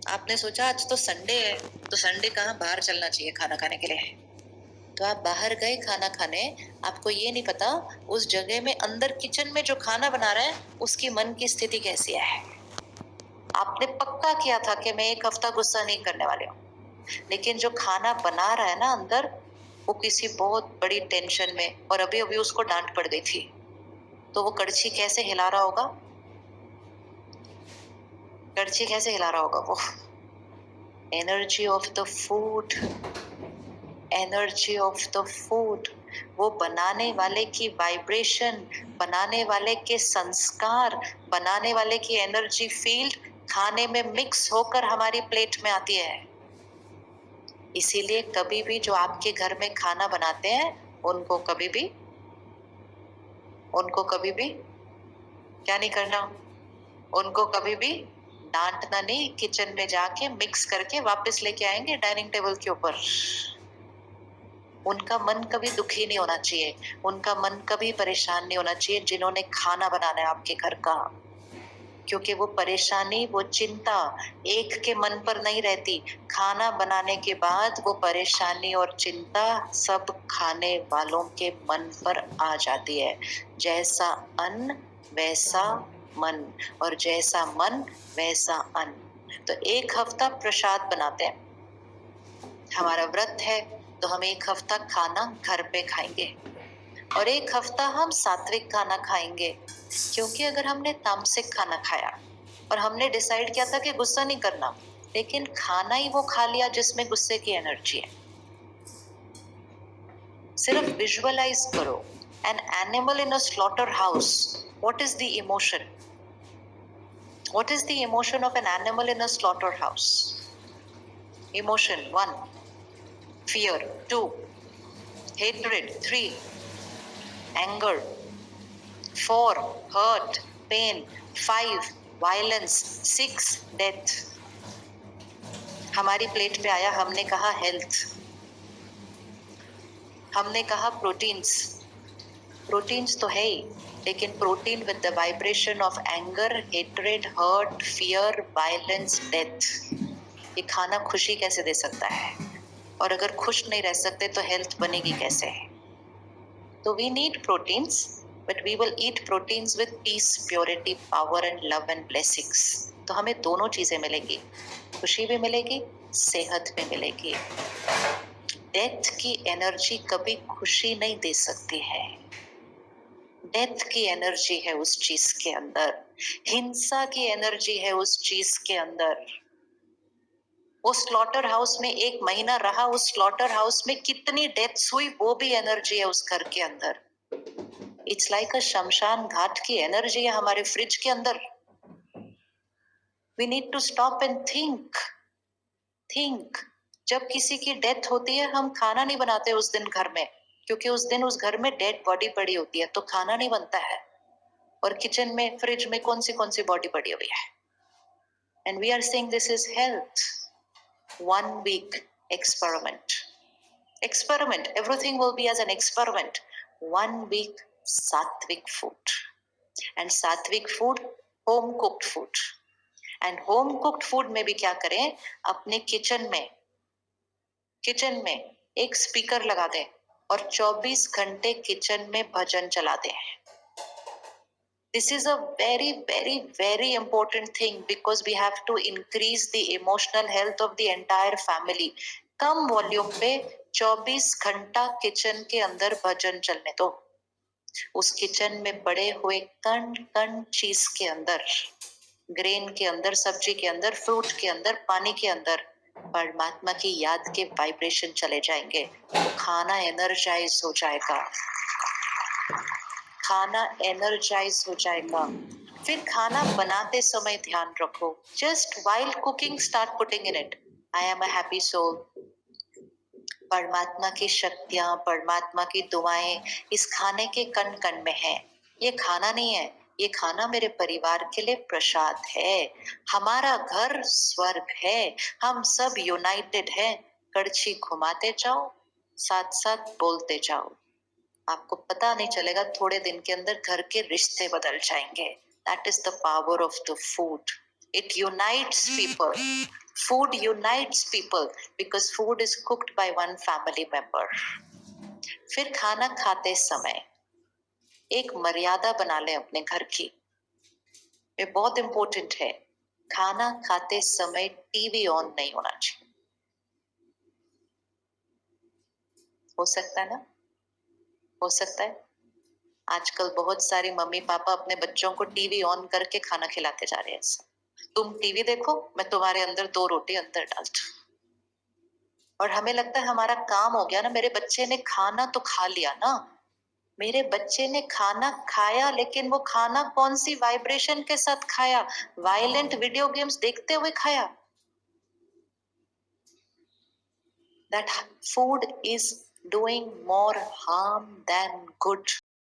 आपने सोचा आज तो संडे है, तो संडे कहाँ बाहर चलना चाहिए खाना खाने के लिए। तो आप बाहर गए खाना खाने, आपको ये नहीं पता उस जगह में अंदर किचन में जो खाना बना रहा है उसकी मन की स्थिति कैसी है। आपने पक्का किया था कि मैं 1 हफ्ता गुस्सा नहीं करने वाली हूँ, लेकिन जो खाना बना रहा है ना अंदर, वो किसी बहुत बड़ी टेंशन में, और अभी अभी उसको डांट पड़ गई थी, तो वो कड़छी कैसे हिला रहा होगा, कड़छी कैसे हिला रहा होगा वो। Energy of the food, energy of the food, वो बनाने वाले की वाइब्रेशन, बनाने वाले के संस्कार, बनाने वाले की एनर्जी फील्ड खाने में मिक्स होकर हमारी प्लेट में आती है। इसीलिए कभी भी जो आपके घर में खाना बनाते हैं उनको कभी भी, उनको कभी भी क्या नहीं करना, उनको कभी भी डांटना नहीं, किचन में जाके मिक्स करके वापस लेके आएंगे डाइनिंग टेबल के ऊपर। उनका मन कभी दुखी नहीं होना चाहिए, उनका मन कभी परेशान नहीं होना चाहिए जिन्होंने खाना बनाना है आपके घर का, क्योंकि वो परेशानी, वो चिंता एक के मन पर नहीं रहती। खाना बनाने के बाद वो परेशानी और चिंता सब खाने वालों के मन पर आ जाती है। जैसा अन्न वैसा मन, और जैसा मन वैसा अन्न। तो 1 हफ्ता प्रसाद बनाते हैं, हमारा व्रत है, तो हम 1 हफ्ता खाना घर पे खाएंगे और 1 हफ्ता हम सात्विक खाना खाएंगे। क्योंकि अगर हमने तामसिक खाना खाया और हमने डिसाइड किया था कि गुस्सा नहीं करना, लेकिन खाना ही वो खा लिया जिसमें गुस्से की एनर्जी है। सिर्फ विजुअलाइज करो, an animal in a slaughter house, what is the emotion, what is the emotion of an animal in a slaughter house. Emotion 1 fear, 2 hatred, 3 anger, 4 hurt, pain, 5 violence, 6 death। हमारी plate पे आया, हमने कहा health, हमने कहा proteins, proteins तो है ही, लेकिन protein with the vibration of anger, hatred, hurt, fear, violence, death, ये खाना खुशी कैसे दे सकता है? और अगर खुश नहीं रह सकते तो हेल्थ बनेगी कैसे? तो we need proteins, but we will eat proteins with peace, purity, power and love and blessings. तो हमें दोनों चीजें मिलेंगी, खुशी भी मिलेगी, सेहत भी मिलेगी। डेथ की एनर्जी कभी खुशी नहीं दे सकती है, डेथ की एनर्जी है उस चीज के अंदर, हिंसा की एनर्जी है उस चीज के अंदर। वो स्लॉटर हाउस में 1 महीना रहा, उस स्लॉटर हाउस में कितनी डेथ्स हुई वो भी एनर्जी है उस घर के अंदर। इट्स लाइक अ शमशान घाट की एनर्जी है हमारे फ्रिज के अंदर। We need to stop and think, think. जब किसी की डेथ होती है हम खाना नहीं बनाते उस दिन घर में, क्योंकि उस दिन उस घर में डेड बॉडी पड़ी होती है, तो खाना नहीं बनता है। और किचन में, फ्रिज में कौन सी बॉडी पड़ी हुई है। And we are saying this is health. 1 week experiment, experiment, everything will be as an experiment. 1 week sattvic food, and sattvic food home cooked food। And home cooked food में भी क्या करें, अपने किचन में एक स्पीकर लगा दें और 24 घंटे किचन में भजन चला दें। This is a very, very, very important thing because we have to increase the emotional health of the entire family. Come volume पे 24 घंटा किचन के अंदर भजन चलने दो। उस किचन में पड़े हुए कण कण चीज के अंदर, ग्रेन के अंदर, सब्जी के अंदर, फ्रूट के अंदर, पानी के अंदर परमात्मा की याद के वाइब्रेशन चले जाएंगे, तो खाना एनर्जाइज हो जाएगा, खाना एनर्जाइज हो जाएगा। फिर खाना बनाते समय ध्यान रखो, just while cooking start putting in it, I am a happy soul. परमात्मा की शक्तियां, परमात्मा की दुआएं इस खाने के कण कण में है। ये खाना नहीं है, ये खाना मेरे परिवार के लिए प्रसाद है। हमारा घर स्वर्ग है, हम सब यूनाइटेड हैं। कड़छी घुमाते जाओ, साथ साथ बोलते जाओ, आपको पता नहीं चलेगा, थोड़े दिन के अंदर घर के रिश्ते बदल जाएंगे। That is the power of the food. It unites people. Food unites people because food is cooked by one family member. फिर खाना खाते समय एक मर्यादा बना लें अपने घर की, ये बहुत इंपॉर्टेंट है। खाना खाते समय टीवी ऑन नहीं होना चाहिए। हो सकता है ना? हो सकता है। आजकल बहुत सारी मम्मी पापा अपने बच्चों को टीवी ऑन करके खाना खिलाते जा रहे हैं। तुम टीवी देखो, मैं तुम्हारे अंदर 2 रोटी अंदर डालती हूँ। और हमें लगता है हमारा काम हो गया ना, मेरे बच्चे ने खाना तो खा लिया ना। मेरे बच्चे ने खाना खाया, लेकिन वो खाना कौन सी वाइब्रेशन के साथ खाया? वायलेंट वीडियो गेम्स देखते हुए खाया। That food is doing more harm than good.